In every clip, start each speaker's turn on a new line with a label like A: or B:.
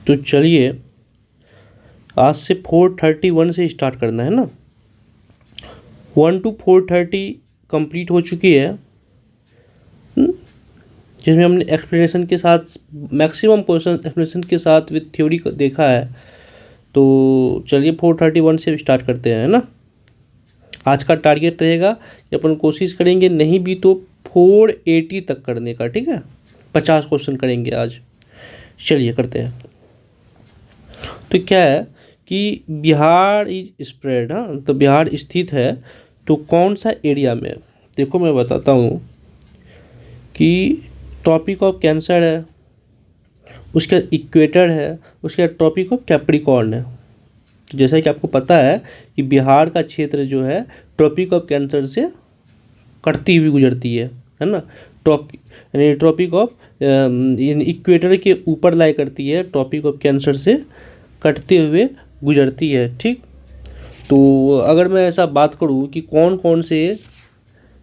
A: तो चलिए आज से 431 से स्टार्ट करना है ना। 1 to 430 कंप्लीट हो चुकी है, जिसमें हमने एक्सप्लेनेशन के साथ मैक्सिमम क्वेश्चन एक्सप्लेनेशन के साथ विद थ्योरी देखा है। तो चलिए 431 से स्टार्ट करते हैं ना। आज का टारगेट रहेगा कि अपन कोशिश करेंगे नहीं भी तो 480 तक करने का, ठीक है। 50 क्वेश्चन करेंगे आज। चलिए करते हैं। तो क्या है कि बिहार इज स्प्रेड, हाँ, तो बिहार स्थित है तो कौन सा एरिया में। देखो मैं बताता हूँ कि ट्रॉपिक ऑफ कैंसर है, उसके इक्वेटर है, उसके ट्रॉपिक ऑफ कैप्रिकॉर्न है। तो जैसा कि आपको पता है कि बिहार का क्षेत्र जो है ट्रॉपिक ऑफ कैंसर से कटती हुई गुजरती है ना। ट्रॉपिक ऑफ इक्वेटर के ऊपर लाई करती है, ट्रॉपिक ऑफ कैंसर से कटते हुए गुजरती है, ठीक। तो अगर मैं ऐसा बात करूँ कि कौन कौन से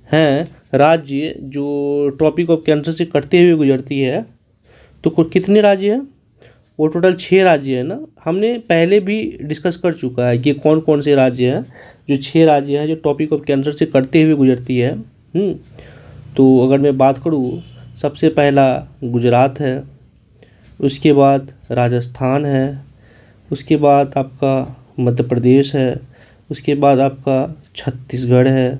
A: हैं राज्य जो ट्रॉपिक ऑफ कैंसर से कटते हुए गुजरती है, तो कितने राज्य हैं, वो टोटल 6 राज्य है ना। हमने पहले भी डिस्कस कर चुका है कि कौन कौन से राज्य हैं, जो 6 राज्य हैं जो टॉपिक ऑफ कैंसर से कटते हुए गुजरती है। तो अगर मैं बात करूँ, सबसे पहला गुजरात है, उसके बाद राजस्थान है, उसके बाद आपका मध्य प्रदेश है, उसके बाद आपका छत्तीसगढ़ है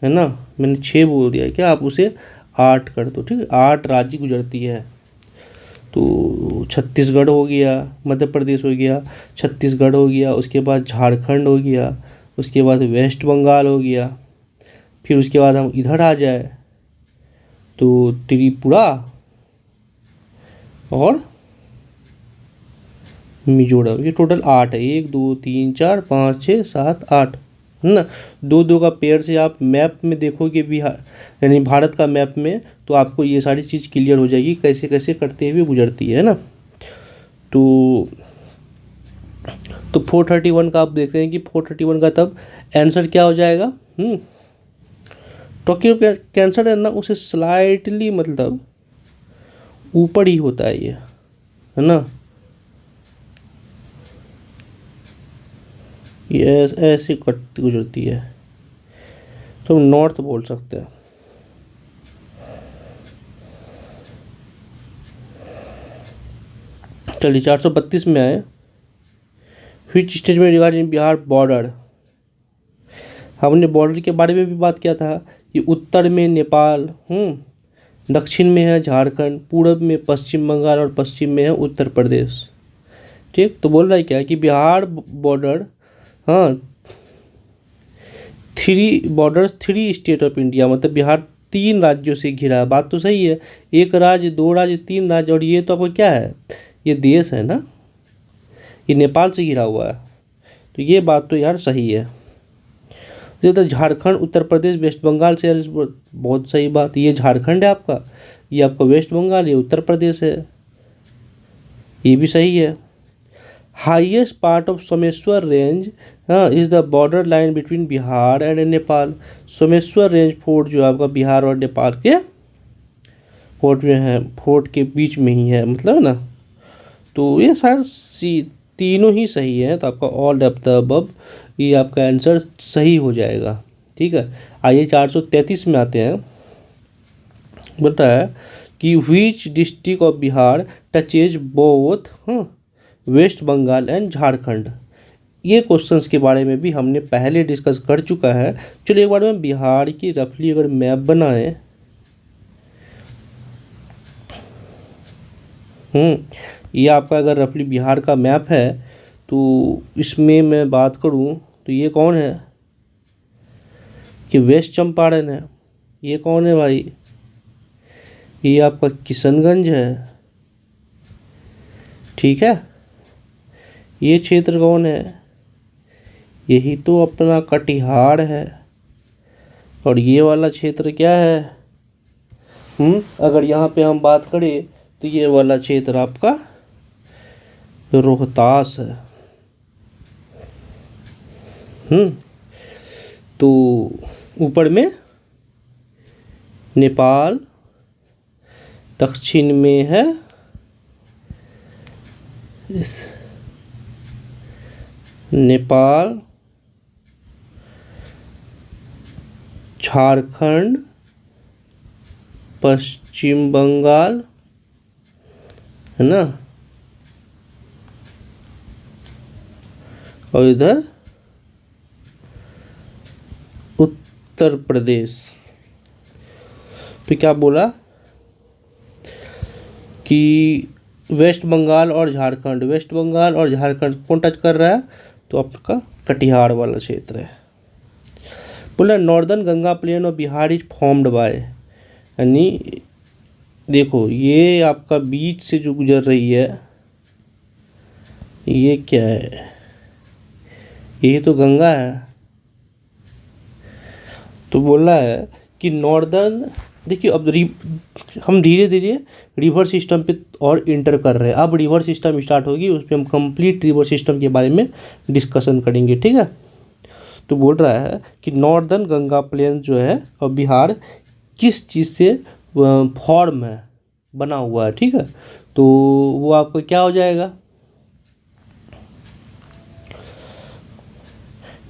A: ना। मैंने 6 बोल दिया, क्या आप उसे 8 कर दो, ठीक है। 8 राज्य गुजरती है। तो छत्तीसगढ़ हो गया, मध्य प्रदेश हो गया, छत्तीसगढ़ हो गया, उसके बाद झारखंड हो गया, उसके बाद वेस्ट बंगाल हो गया। फिर उसके बाद हम इधर आ जाए तो त्रिपुरा और मिजोरम। ये टोटल 8 है, 1 2 3 4 5 6 7 8 है ना। 2 2 का पेयर से आप मैप में देखोगे बिहार यानी भारत का मैप में, तो आपको ये सारी चीज़ क्लियर हो जाएगी कैसे कैसे करते हुए गुजरती है ना। तो 431 का आप देखते हैं कि 431 का तब आंसर क्या हो जाएगा। ट्रॉपिक कैंसर है ना, उसे स्लाइटली मतलब ऊपर ही होता है ये, है ना। ये ऐसे कट गुजरती है, तो हम नॉर्थ बोल सकते हैं। चलिए 432 में आए। व्हिच स्टेट में रिगार्डिंग बिहार बॉर्डर। हमने बॉर्डर के बारे में भी बात किया था कि उत्तर में नेपाल, दक्षिण में है झारखंड, पूर्व में पश्चिम बंगाल और पश्चिम में है उत्तर प्रदेश, ठीक। तो बोल रहा है क्या कि बिहार बॉर्डर, हाँ, 3 स्टेट ऑफ इंडिया, मतलब बिहार 3 राज्यों से घिरा है। बात तो सही है, 1 राज्य 2 राज्य 3 राज्य, और ये तो आपको क्या है, ये देश है ना, ये नेपाल से घिरा हुआ है। तो ये बात तो यार सही है। तो झारखंड, उत्तर प्रदेश, वेस्ट बंगाल से, बहुत सही बात। ये झारखंड है आपका, ये आपका वेस्ट बंगाल, ये उत्तर प्रदेश है, ये भी सही है। Highest part of Someshwar range is the border line between Bihar and Nepal. Someshwar range fort जो आपका बिहार और नेपाल के फोर्ट में है, फोर्ट के बीच में ही है, मतलब ना। तो ये सारे तीनों ही सही है, तो आपका ऑल ऑफ द अबव ये आपका आंसर सही हो जाएगा, ठीक है। आइए 433 में आते हैं। बोलता है कि which district of Bihar touches both West Bengal and Jharkhand. ये क्वेश्चंस के बारे में भी हमने पहले डिस्कस कर चुका है। चलिए एक बार में बिहार की रफली अगर मैप बनाएं, ये आपका अगर रफली बिहार का मैप है, तो इसमें मैं बात करूं तो ये कौन है कि वेस्ट चंपारण है। ये कौन है भाई, ये आपका किशनगंज है, ठीक है। ये क्षेत्र कौन है, यही तो अपना कटिहार है। और ये वाला क्षेत्र क्या है, अगर यहाँ पे हम बात करें तो ये वाला क्षेत्र आपका रोहतास है। तो ऊपर में नेपाल, दक्षिण में है इस नेपाल, झारखंड, पश्चिम बंगाल, है ना, और इधर उत्तर प्रदेश। तो क्या बोला कि वेस्ट बंगाल और झारखंड, वेस्ट बंगाल और झारखंड कौन टच कर रहा है, तो आपका कटिहार वाला क्षेत्र है। बोला नॉर्दर्न गंगा प्लेन और बिहार इज फॉर्म्ड बाय, यानी देखो ये आपका बीच से जो गुजर रही है ये क्या है, ये तो गंगा है। तो बोला है कि नॉर्दर्न, देखिए अब हम धीरे धीरे रिवर सिस्टम पे और इंटर कर रहे हैं। अब रिवर सिस्टम स्टार्ट होगी, उस पर हम कंप्लीट रिवर सिस्टम के बारे में डिस्कशन करेंगे, ठीक है। तो बोल रहा है कि नॉर्दर्न गंगा प्लेन जो है और बिहार किस चीज़ से फॉर्म है, बना हुआ है, ठीक है। तो वो आपको क्या हो जाएगा,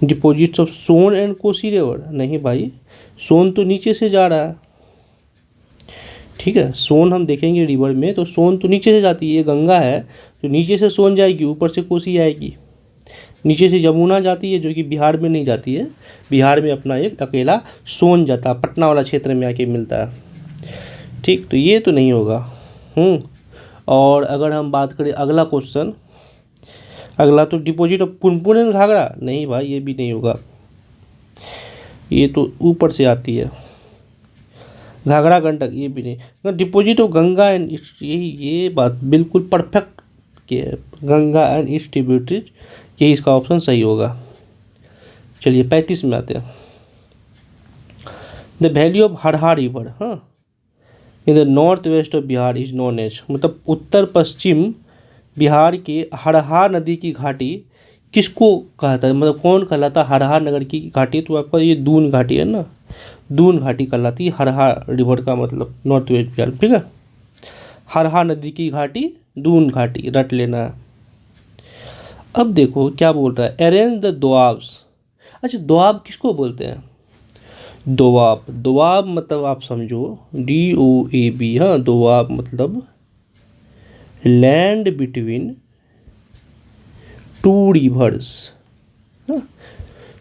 A: deposits of Son and Kosi river. नहीं भाई, सोन तो नीचे से जा रहा है, ठीक है। सोन हम देखेंगे रिवर में तो सोन तो नीचे से जाती है, ये गंगा है तो नीचे से सोन जाएगी, ऊपर से कोसी आएगी। नीचे से यमुना जाती है जो कि बिहार में नहीं जाती है, बिहार में अपना एक अकेला सोन जाता है, पटना वाला क्षेत्र में आके मिलता है, ठीक। तो ये तो नहीं होगा। और अगर हम बात करें अगला क्वेश्चन, अगला तो deposit of Punpun and Ghaghara. नहीं भाई, ये भी नहीं होगा, ये तो ऊपर से आती है। घाघरा गंडक, ये भी नहीं। डिपॉजिट ऑफ गंगा एंड ये बात बिल्कुल परफेक्ट के गंगा एंड ईस्ट ट्रिब्यूटरीज, ये इसका ऑप्शन सही होगा। चलिए 35 में आते हैं। The valley of Harha river, हाँ, in the north west of Bihar is known as, मतलब उत्तर पश्चिम बिहार के हरहा नदी की घाटी किसको कहता है, मतलब कौन कहलाता है हरहा नगर की घाटी। तो आपका ये दून घाटी है ना, दून घाटी कहलाती है हरहा रिवर का मतलब नॉर्थ वेस्ट बिहार, ठीक है। हरहा नदी की घाटी दून घाटी, रट लेना है। अब देखो क्या बोल रहा है, अरेंज द दोआब्स। अच्छा, दोआब किसको बोलते हैं, दोआब, दोआब मतलब आप समझो DOAB, हाँ, दोआब मतलब लैंड बिटवीन टू रिवर्स,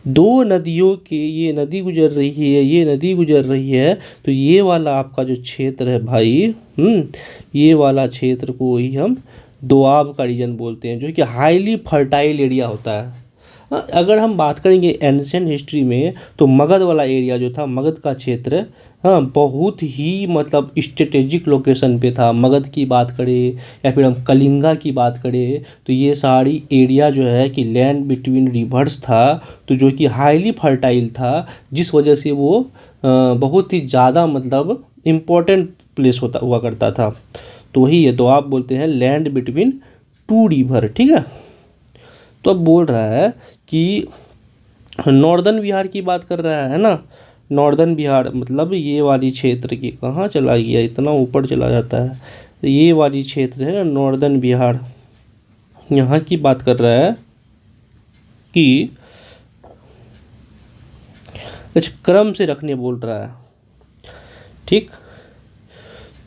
A: दो नदियों के, ये नदी गुजर रही है, ये नदी गुजर रही है, तो ये वाला आपका जो क्षेत्र है भाई, ये वाला क्षेत्र को ही हम दोआब का रीजन बोलते हैं, जो कि हाईली फर्टाइल एरिया होता है। अगर हम बात करेंगे एंशिएंट हिस्ट्री में, तो मगध वाला एरिया जो था, मगध का क्षेत्र, हाँ, बहुत ही मतलब स्ट्रेटेजिक लोकेशन पे था। मगध की बात करें या फिर हम कलिंगा की बात करें, तो ये सारी एरिया जो है कि लैंड बिटवीन रिवर्स था, तो जो कि हाईली फर्टाइल था, जिस वजह से वो बहुत ही ज़्यादा मतलब इम्पोर्टेंट प्लेस होता हुआ करता था। तो वही है, तो आप बोलते हैं लैंड बिटवीन टू रिवर, ठीक है। तो अब बोल रहा है कि नॉर्दर्न बिहार की बात कर रहा है ना, नॉर्दर्न बिहार मतलब ये वाली क्षेत्र की, कहाँ चला गया, इतना ऊपर चला जाता है, तो ये वाली क्षेत्र है ना नॉर्दर्न बिहार, यहाँ की बात कर रहा है कि कुछ क्रम से रखने बोल रहा है, ठीक।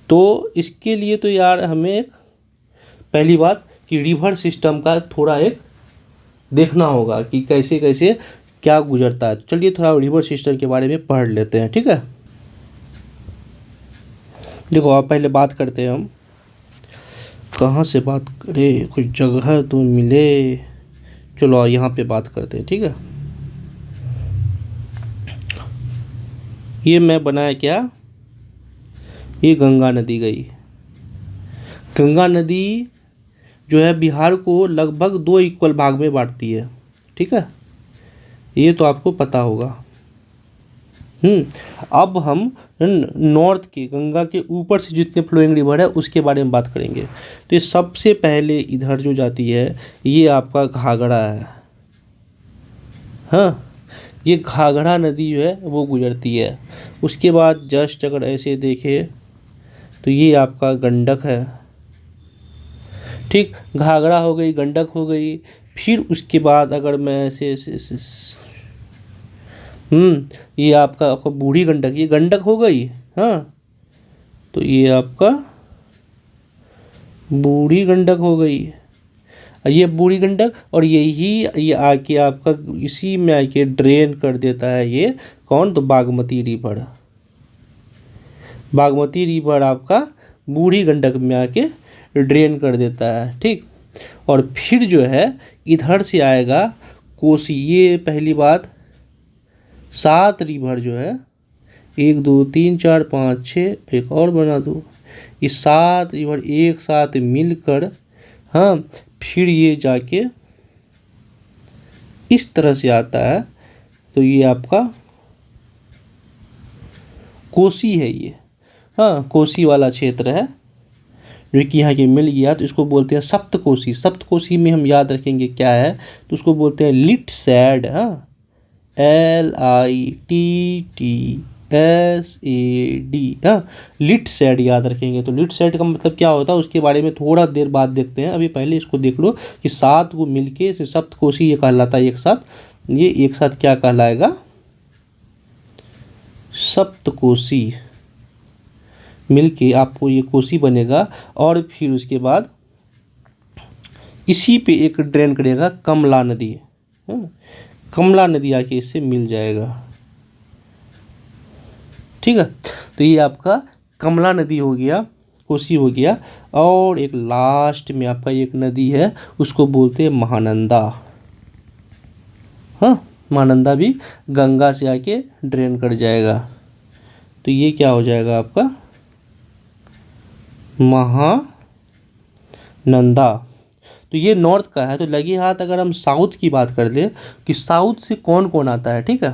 A: तो इसके लिए तो यार हमें एक पहली बात कि रिवर सिस्टम का थोड़ा एक देखना होगा कि कैसे कैसे क्या गुजरता है। चलिए थोड़ा रिवर सिस्टम के बारे में पढ़ लेते हैं, ठीक है। देखो आप पहले बात करते हैं, हम कहाँ से बात करें, कुछ जगह तो मिले, चलो यहाँ पे बात करते हैं, ठीक है। ये मैं बनाया क्या, ये गंगा नदी गई, गंगा नदी जो है बिहार को लगभग 2 इक्वल भाग में बांटती है, ठीक है, ये तो आपको पता होगा। अब हम नॉर्थ के गंगा के ऊपर से जितने फ्लोइंग रिवर है उसके बारे में बात करेंगे। तो ये सबसे पहले इधर जो जाती है ये आपका घाघरा है, हाँ, ये घाघरा नदी जो है वो गुजरती है। उसके बाद जस्ट अगर ऐसे देखें तो ये आपका गंडक है, ठीक, घाघरा हो गई, गंडक हो गई। फिर उसके बाद अगर मैं ऐसे ये आपका आपका बूढ़ी गंडक, ये गंडक हो गई। हाँ, तो ये आपका बूढ़ी गंडक हो गई, ये बूढ़ी गंडक। और ये आके आपका इसी में आके ड्रेन कर देता है ये कौन, तो बागमती रिवर। बागमती रिवर आपका बूढ़ी गंडक में आके ड्रेन कर देता है। ठीक, और फिर जो है इधर से आएगा कोसी। ये पहली बात, 7 रिवर जो है, 1 2 3 4 5 6, एक और बना दो, ये 7 रिवर एक साथ मिलकर, हाँ, फिर ये जाके इस तरह से आता है। तो ये आपका कोसी है ये। हाँ, कोसी वाला क्षेत्र है जो कि यहाँ के मिल गया, तो इसको बोलते हैं सप्तकोसी। सप्तकोसी में हम याद रखेंगे क्या है, तो उसको बोलते हैं लिटसैड। हाँ, LITTSAD। हाँ, लिटसैड याद रखेंगे। तो लिटसैड का मतलब क्या होता है उसके बारे में थोड़ा देर बाद देखते हैं। अभी पहले इसको देख लो कि 7 को मिलके सप्तकोसी ये कहलाता है एक साथ। ये एक साथ क्या कहलाएगा, सप्तकोसी मिलके आपको ये कोसी बनेगा। और फिर उसके बाद इसी पे एक ड्रेन करेगा कमला नदी। कमला नदी आके इससे मिल जाएगा। ठीक है, तो ये आपका कमला नदी हो गया, कोसी हो गया। और एक लास्ट में आपका एक नदी है, उसको बोलते हैं महानंदा। हाँ, महानंदा भी गंगा से आके ड्रेन कर जाएगा। तो ये क्या हो जाएगा आपका, महानंदा। तो ये नॉर्थ का है। तो लगे हाथ अगर हम साउथ की बात कर ले कि साउथ से कौन कौन आता है। ठीक है,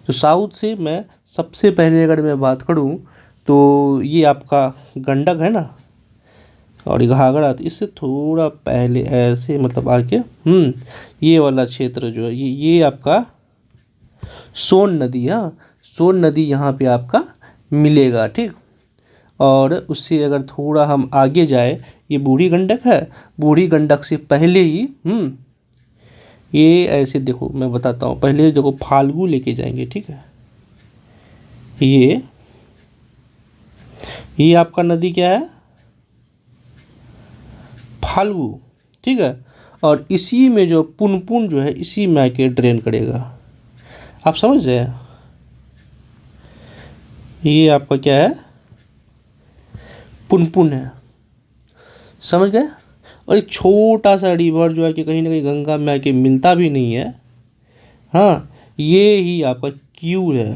A: तो साउथ से मैं सबसे पहले अगर मैं बात करूं तो ये आपका गंडक है ना, और घाघरा। तो इससे थोड़ा पहले ऐसे मतलब आके ये वाला क्षेत्र जो है ये आपका सोन नदी। हाँ, सोन नदी यहाँ पे आपका मिलेगा। ठीक, और उससे अगर थोड़ा हम आगे जाए, ये बूढ़ी गंडक है, बूढ़ी गंडक से पहले ही ये ऐसे देखो, मैं बताता हूँ। पहले देखो फाल्गु लेके जाएंगे। ठीक है, ये आपका नदी क्या है, फाल्गु। ठीक है, और इसी में जो पुनपुन जो है इसी में आके ड्रेन करेगा। आप समझ रहे हैं, ये आपका क्या है, पुनपुन है। समझ गए। और एक छोटा सा रिवर जो है कि कहीं ना कहीं गंगा में आके मिलता भी नहीं है। हाँ, ये ही आपका क्यूर है,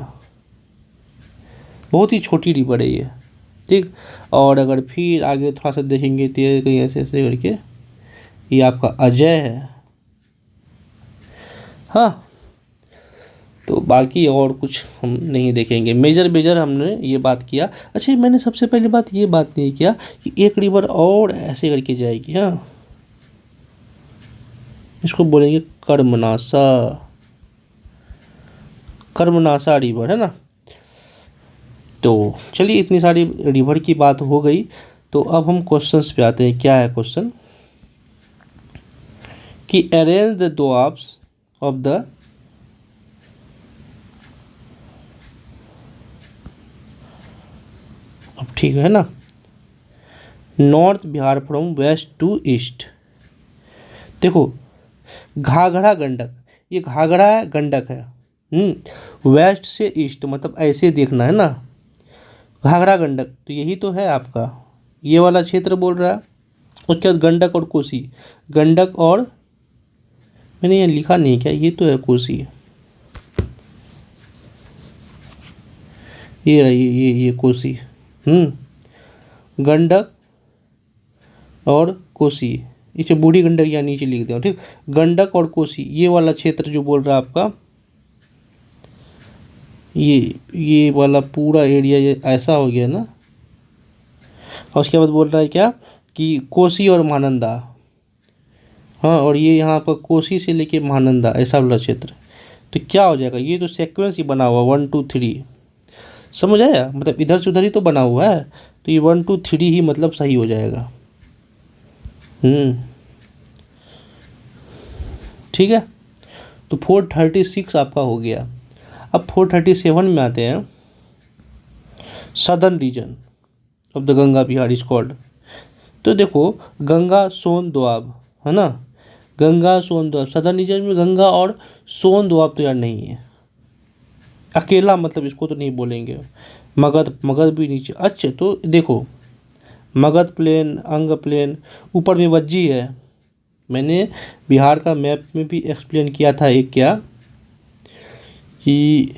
A: बहुत ही छोटी रिवर है ये। ठीक, और अगर फिर आगे थोड़ा सा देखेंगे तो ये कहीं ऐसे ऐसे करके ये आपका अजय है। हाँ, तो बाकी और कुछ हम नहीं देखेंगे। मेजर हमने ये बात किया। अच्छा, मैंने सबसे पहले बात ये बात नहीं किया कि एक रिवर और ऐसे करके जाएगी। हाँ, इसको बोलेंगे कर्मनासा। कर्मनासा रिवर है ना। तो चलिए, इतनी सारी रिवर की बात हो गई। तो अब हम क्वेश्चंस पे आते हैं। क्या है क्वेश्चन, कि arrange the doabs of the अब ठीक है ना, north Bihar from west to east. देखो, घाघरा गंडक, ये घाघरा गंडक है। वेस्ट से ईस्ट मतलब ऐसे देखना है ना, घाघरा गंडक। तो यही तो है आपका ये वाला क्षेत्र बोल रहा है। उसके बाद गंडक और कोसी, गंडक और मैंने ये लिखा नहीं क्या, ये तो है कोसी। ये रही ये कोसी। गंडक और कोसी, इसे बूढ़ी गंडक या नीचे लिख दो। ठीक, गंडक और कोसी ये वाला क्षेत्र जो बोल रहा है आपका, ये वाला पूरा एरिया ये ऐसा हो गया ना। और उसके बाद बोल रहा है क्या, कि कोसी और महानंदा। हाँ, और ये यहाँ पर कोसी से लेके महानंदा ऐसा वाला क्षेत्र। तो क्या हो जाएगा, ये तो सीक्वेंस ही बना हुआ 1 2 3। समझ आया, मतलब इधर से उधर ही तो बना हुआ है। तो ये 1 2 3 ही मतलब सही हो जाएगा। ठीक है, तो 436 आपका हो गया। अब 437 में आते हैं। Southern reason of the Ganga Bihar is called. तो देखो, गंगा सोन दोआब है ना, गंगा सोन दोआब। सदर्न रीजन में गंगा और सोन दोआब तो यार नहीं है, अकेला, मतलब इसको तो नहीं बोलेंगे। मगध, मगध भी नीचे। अच्छा, तो देखो, मगध प्लेन, अंग प्लेन, ऊपर में वज्जी है। मैंने बिहार का मैप में भी एक्सप्लेन किया था एक, क्या कि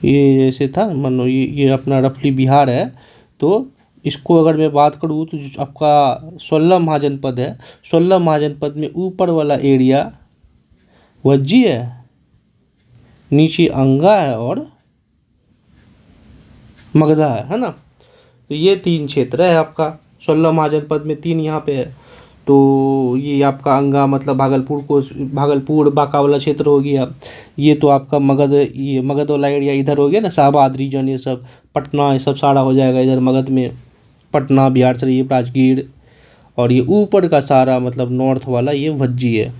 A: ये जैसे था, मानो ये अपना रफली बिहार है। तो इसको अगर मैं बात करूँ तो जो आपका 16 महाजनपद है, 16 महाजनपद में ऊपर वाला एरिया वज्जी है, नीचे अंगा है और मगधा है ना। तो ये 3 क्षेत्र है आपका 16 महाजनपद में, 3 यहाँ पे है। तो ये आपका अंगा मतलब भागलपुर बांका वाला क्षेत्र हो गया। ये तो आपका मगध, ये मगध वाला एरिया इधर हो गया ना, शाहाबाद रीजन, ये सब पटना, ये सब सारा हो जाएगा इधर मगध में। पटना, बिहार शरीफ, राजगीर, और ये ऊपर का सारा मतलब नॉर्थ वाला ये वज्जी है।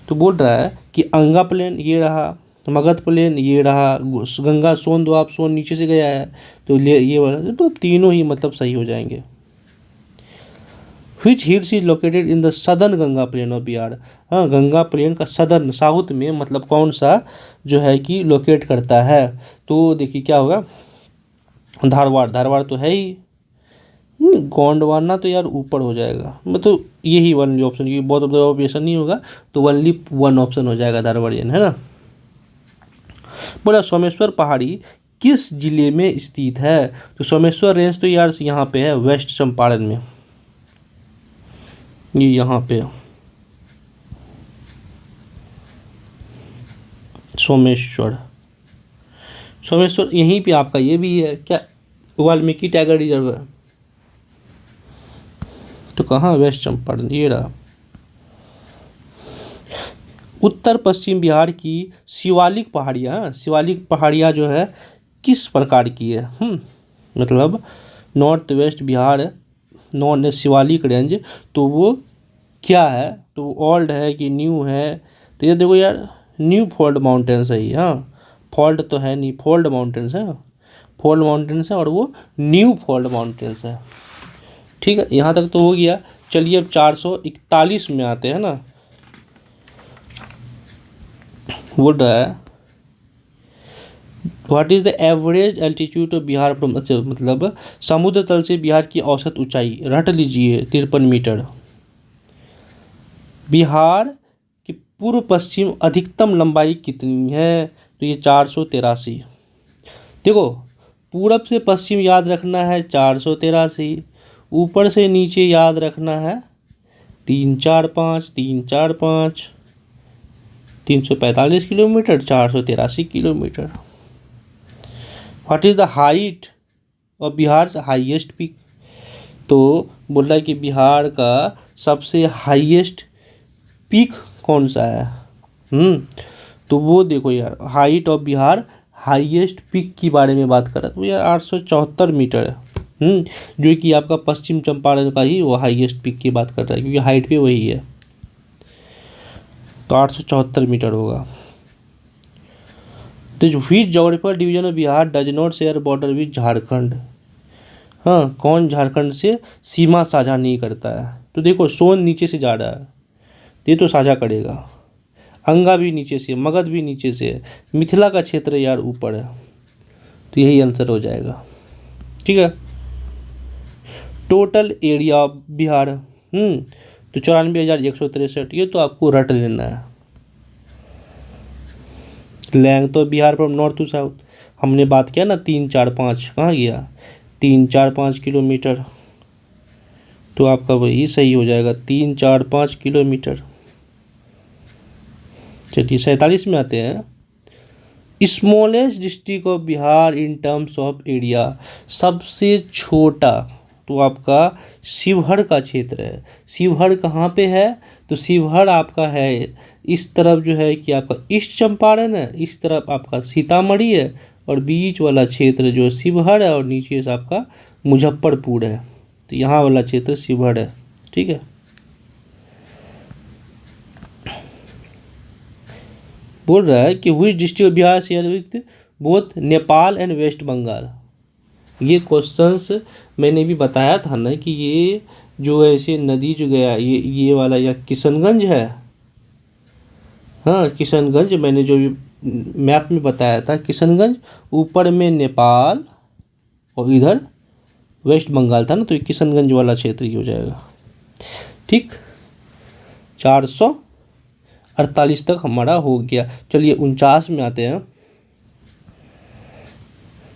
A: तो बोल रहा है कि अंगा प्लेन ये रहा, मगध प्लेन ये रहा, गंगा सोन दोआब, सोन नीचे से गया है, तो ये वाला, तो तीनों ही मतलब सही हो जाएंगे। Which hills is located in the southern Ganga plain of Bihar. हाँ, गंगा प्लेन का सदर्न, साउथ में मतलब कौन सा जो है कि लोकेट करता है। तो देखिए क्या होगा, धारवाड़, धारवाड़ तो है ही। गोंडवाना तो यार ऊपर हो जाएगा, मतलब यही वन ऑप्शन, ये बहुत ऑप्शन नहीं होगा, तो ओनली 1 ऑप्शन हो जाएगा, धारवाड़ियन, है ना। बोला सोमेश्वर पहाड़ी किस जिले में स्थित है। तो सोमेश्वर रेंज तो यार यहाँ पे है, वेस्ट चंपारण में, ये यहाँ पे सोमेश्वर, सोमेश्वर यहीं पे आपका ये भी है क्या, वाल्मीकि टाइगर रिजर्व है। तो कहाँ, वेस्ट चंपारण, ये रहा। उत्तर पश्चिम बिहार की शिवालिक पहाड़ियाँ, शिवालिक पहाड़ियाँ जो है किस प्रकार की है, मतलब north west Bihar non Shivalik range, तो वो क्या है, तो ओल्ड है कि न्यू है। तो ये देखो यार, न्यू फोल्ड माउंटेन्स है ये, हाँ, फोल्ड तो है नहीं, फोल्ड माउंटेन्स है, फोल्ड माउंटेन्स है, और वो न्यू फोल्ड माउंटेन्स है। ठीक है, यहाँ तक तो हो गया। चलिए अब 441 में आते हैं ना। बोल रहा है what is the average altitude of Bihar from, मतलब समुद्र तल से बिहार की औसत ऊंचाई, रट लीजिए 53 मीटर। बिहार की पूर्व पश्चिम अधिकतम लंबाई कितनी है, तो ये 483। देखो, पूरब से पश्चिम याद रखना है 483, ऊपर से नीचे याद रखना है 345, 345, 345 kilometre, 483 kilometre. What is the height of Bihar highest peak. तो बोल रहा है कि बिहार का सबसे हाईएस्ट पीक कौन सा है। तो वो देखो यार, height of Bihar highest peak के बारे में बात कर रहा है, तो यार 874 मीटर है। जो कि आपका पश्चिम चंपारण का ही वो हाईएस्ट पीक की बात कर रहा है, क्योंकि हाइट पे वही है, तो 874 मीटर होगा। तो which geographical division of Bihar does not share border with Jharkhand. हाँ, कौन झारखंड से सीमा साझा नहीं करता है। तो देखो, सोन नीचे से जा रहा है, ये तो साझा करेगा। अंगा भी नीचे से, मगध भी नीचे से है, मिथिला का क्षेत्र यार ऊपर है, तो यही आंसर हो जाएगा। ठीक है, टोटल एरिया ऑफ बिहार तो 94,163, ये तो आपको रट लेना है। लैंग तो Bihar from north to south हमने बात किया ना, 3, 4, 5 कहाँ गया, 3, 4, 5 किलोमीटर, तो आपका वही सही हो जाएगा, 3, 4, 5 किलोमीटर। चलिए 47 में आते हैं। Smallest district of Bihar in terms of area, सबसे छोटा तो आपका शिवहर का क्षेत्र है। शिवहर कहाँ पे है, तो शिवहर आपका है इस तरफ जो है कि आपका ईस्ट चंपारण है, इस तरफ आपका सीतामढ़ी है, और बीच वाला क्षेत्र जो शिवहर है, और नीचे से आपका मुजफ्फरपुर है। तो यहाँ वाला क्षेत्र शिवहर है। ठीक है, बोल रहा है कि which district of Bihar share with both Nepal and West Bengal. ये क्वेश्चंस मैंने भी बताया था ना कि ये जो ऐसे नदी जो गया ये वाला या किशनगंज है, हाँ किशनगंज, मैंने जो मैप में बताया था किशनगंज, ऊपर में नेपाल और इधर वेस्ट बंगाल था ना, तो ये किशनगंज वाला क्षेत्र ही हो जाएगा। ठीक, 448 तक हमारा हो गया। चलिए 49 में आते हैं।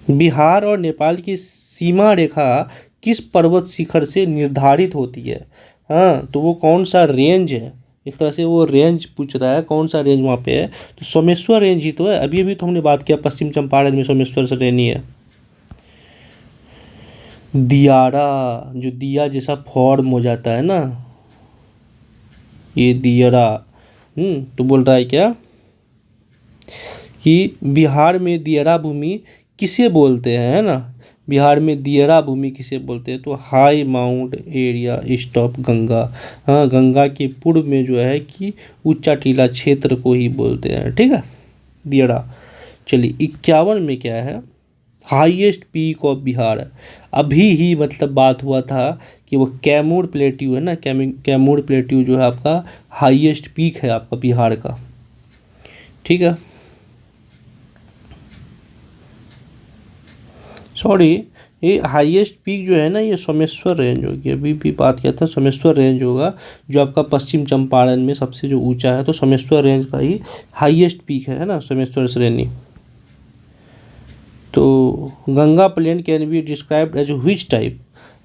A: बिहार और नेपाल की सीमा रेखा किस पर्वत शिखर से निर्धारित होती है? हाँ, तो वो कौन सा रेंज है, एक तरह से वो रेंज पूछ रहा है, कौन सा रेंज वहाँ पे है। तो सोमेश्वर रेंज ही तो है, अभी अभी तो हमने बात किया पश्चिम चंपारण में सोमेश्वर से रेंज ही है। दियारा, जो दिया जैसा फॉर्म हो जाता है ना, ये दियरा। तो बोल रहा है क्या कि बिहार में दियरा भूमि किसे बोलते हैं, है ना, बिहार में दियरा भूमि किसे बोलते हैं? तो high mount area east of Ganga. हाँ, गंगा के पूर्व में जो है कि ऊंचा टीला क्षेत्र को ही बोलते हैं। ठीक है, दियरा। चलिए 51 में क्या है? Highest peak of Bihar. अभी ही मतलब बात हुआ था कि वो कैमूर प्लेट्यू है ना, कैमूर प्लेट्यू जो है आपका हाईएस्ट पीक है आपका बिहार का। ठीक है, सॉरी, ये हाईएस्ट पीक जो है ना ये सोमेश्वर रेंज होगी, अभी भी बात किया था सोमेश्वर रेंज होगा जो आपका पश्चिम चंपारण में सबसे जो ऊंचा है, तो सोमेश्वर रेंज का ही हाईएस्ट पीक है ना, सोमेश्वर श्रेणी। तो Ganga plain can be described as which type?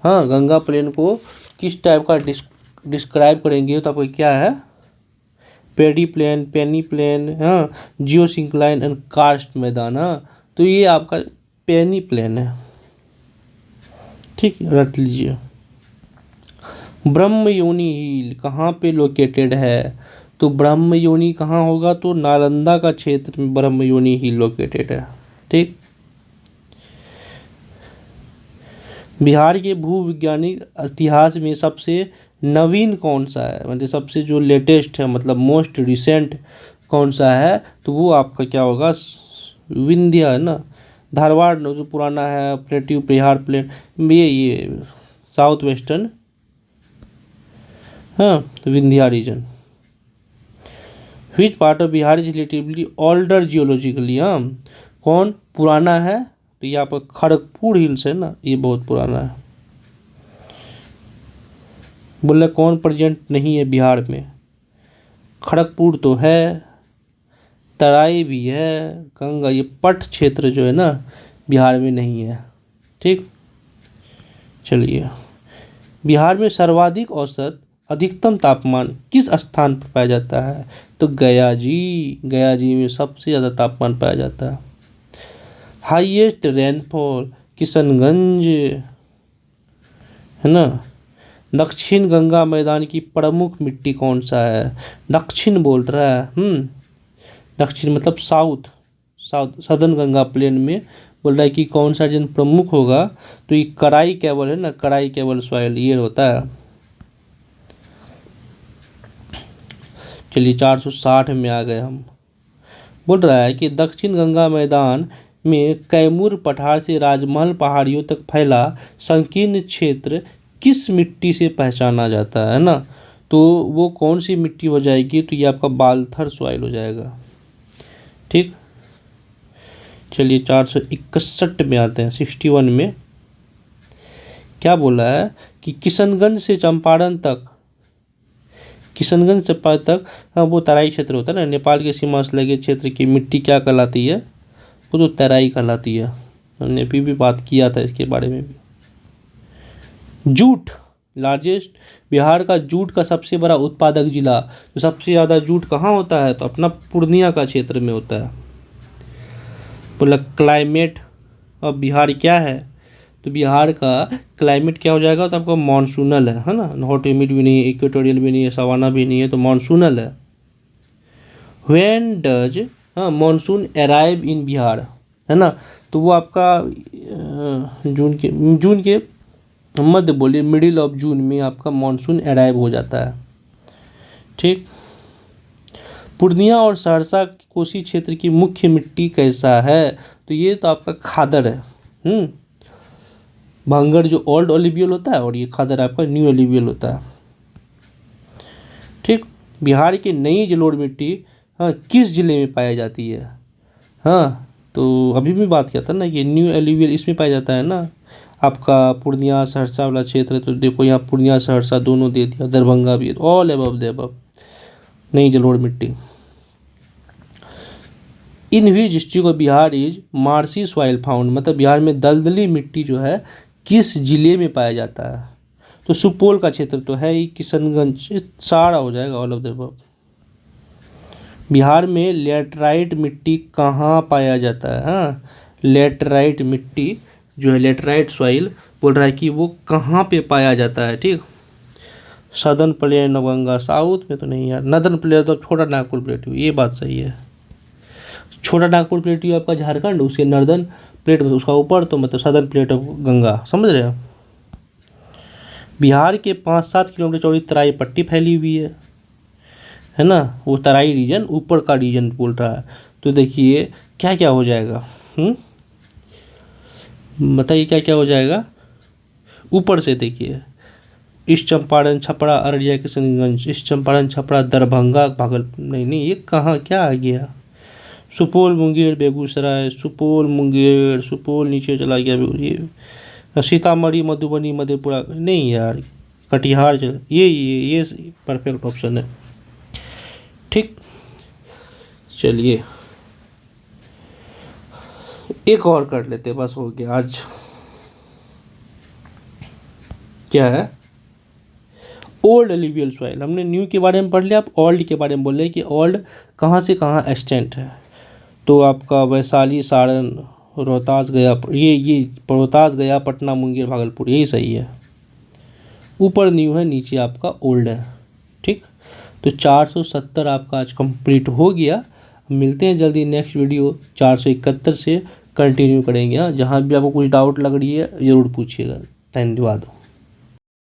A: हाँ, गंगा प्लेन को किस टाइप का डिस्क्राइब करेंगे? तो आपको क्या है? पेडी प्लेन, पेनी प्लेन, हाँ, जियोसिंक्लाइन एंड कार्स्ट मैदान। हाँ, तो ये आपका पेनी प्लेन है। ठीक, रट लीजिए। ब्रह्मयोनी हिल कहाँ पे लोकेटेड है? तो ब्रह्मयोनी कहाँ होगा? तो नालंदा का क्षेत्र में ब्रह्मयोनी हिल लोकेटेड है। ठीक, बिहार के भूवैज्ञानिक इतिहास में सबसे नवीन कौन सा है, मतलब सबसे जो लेटेस्ट है, मतलब मोस्ट रिसेंट कौन सा है? तो वो आपका क्या होगा? विंध्या है ना, धारवाड़ जो पुराना है प्लेट्यू बिहार प्लेन, ये साउथ वेस्टर्न, हाँ, तो Vindhya region. Which part of Bihar is relatively older geologically? हाँ, कौन पुराना है? तो ये आपका खड़गपुर हिल्स है ना, ये बहुत पुराना है। बोले कौन प्रेजेंट नहीं है बिहार में? खड़गपुर तो है, तराई भी है, गंगा, ये पट क्षेत्र जो है ना बिहार में नहीं है। ठीक, चलिए, बिहार में सर्वाधिक औसत अधिकतम तापमान किस स्थान पर पाया जाता है? तो गया जी में सबसे ज़्यादा तापमान पाया जाता है। हाईएस्ट रेनफॉल किशनगंज है ना। दक्षिण गंगा मैदान की प्रमुख मिट्टी कौन सा है? दक्षिण बोल रहा है, दक्षिण मतलब साउथ सदर्न गंगा प्लेन में बोल रहा है कि कौन सा रीजन प्रमुख होगा? तो ये कराई केवल है ना, कराई केवल सॉइल ये होता है। चलिए 460 में आ गए हम। बोल रहा है कि दक्षिण गंगा मैदान में कैमूर पठार से राजमहल पहाड़ियों तक फैला संकीर्ण क्षेत्र किस मिट्टी से पहचाना जाता है ना? तो वो कौन सी मिट्टी हो जाएगी? तो ये आपका बालथर सॉइल हो जाएगा। ठीक, चलिए 461 में आते हैं। 61 में क्या बोला है कि किशनगंज से चंपारण तक, हाँ वो तराई क्षेत्र होता है ना, नेपाल के सीमा से लगे क्षेत्र की मिट्टी क्या कहलाती है? वो तो तराई कहलाती है। हमने अभी भी बात किया था इसके बारे में भी। जूट लार्जेस्ट, बिहार का जूट का सबसे बड़ा उत्पादक जिला, तो सबसे ज़्यादा जूट कहाँ होता है? तो अपना पूर्णिया का क्षेत्र में होता है। बोला क्लाइमेट अब बिहार क्या है? तो बिहार का क्लाइमेट क्या हो जाएगा? तो आपका मानसूनल है ना, नॉट ह्यूमिड भी नहीं है, इक्वेटोरियल भी नहीं है, सवाना भी नहीं है, तो मानसूनल है। When does monsoon arrive in Bihar, है ना, तो वो आपका जून के मध्य बोलिए मिडिल ऑफ जून में आपका मानसून अराइव हो जाता है। ठीक। पूर्णिया और सहरसा कोसी क्षेत्र की मुख्य मिट्टी कैसा है? तो ये तो आपका खादर है। भांगड़ जो ओल्ड एलुवियल होता है और ये खादर आपका न्यू एलुवियल होता है। ठीक। बिहार की नई जलोढ़ मिट्टी किस जिले में पाई जाती है? तो अभी भी बात किया था ना, ये न्यू एलुवियल इसमें पाया जाता है ना, आपका पूर्णिया सहरसा वाला क्षेत्र। तो देखो यहाँ पूर्णिया सहरसा दोनों दे दिया, दरभंगा भी, ऑल अबव द अबव नई जलोढ़ मिट्टी। In which district of Bihar is marshy soil found, मतलब बिहार में दलदली मिट्टी जो है किस जिले में पाया जाता है? तो सुपौल का क्षेत्र तो है ही, किशनगंज, सारा हो जाएगा all of the above. Bihar में लेटराइट मिट्टी कहाँ पाया जाता है? लेटराइट मिट्टी जो है, लेटराइट सॉइल बोल रहा है कि वो कहाँ पे पाया जाता है। ठीक। Southern plain of Ganga, south में तो नहीं यार, नदर्न प्लेन तो छोटा नागपुर प्लेट्यू, ये बात सही है। छोटा नागपुर प्लेट्यू आपका झारखंड, उसके नर्दर्न प्लेट उसका ऊपर, तो मतलब सदर्न प्लेट ऑफ गंगा, समझ रहे हैं। बिहार के 5-7 किलोमीटर चौड़ी तराई पट्टी फैली हुई है ना, वो तराई रीजन ऊपर का रीजन बोल रहा है। तो देखिए क्या क्या हो जाएगा, बताइए क्या क्या हो जाएगा। ऊपर से देखिए ईस्ट चंपारण, छपरा, अररिया, किशनगंज, ईस्ट चंपारण, छपरा, दरभंगा, भागलपुर, नहीं ये कहाँ क्या आ गया, सुपौल, मुंगेर, बेगूसराय, सुपौल, मुंगेर, सुपौल नीचे चला गया, ये सीतामढ़ी, मधुबनी, मधेपुरा, नहीं यार, कटिहार चल, ये परफेक्ट ऑप्शन है। ठीक। चलिए एक और कर लेते, बस हो गया आज। क्या है? Old alluvial soil. हमने न्यू के बारे में पढ़ लिया, आप ओल्ड के बारे में बोल रहे कि ओल्ड कहाँ से कहाँ एक्सटेंट है। तो आपका वैशाली, सारण, रोहतास गया, ये रोहतास गया, पटना, मुंगेर, भागलपुर, यही सही है। ऊपर न्यू है, नीचे आपका ओल्ड है। ठीक। तो 470 आपका आज कंप्लीट हो गया। मिलते हैं जल्दी नेक्स्ट वीडियो 471 से कंटिन्यू करेंगे। जहाँ भी आपको कुछ डाउट लग रही है ज़रूर पूछिएगा। धन्यवाद।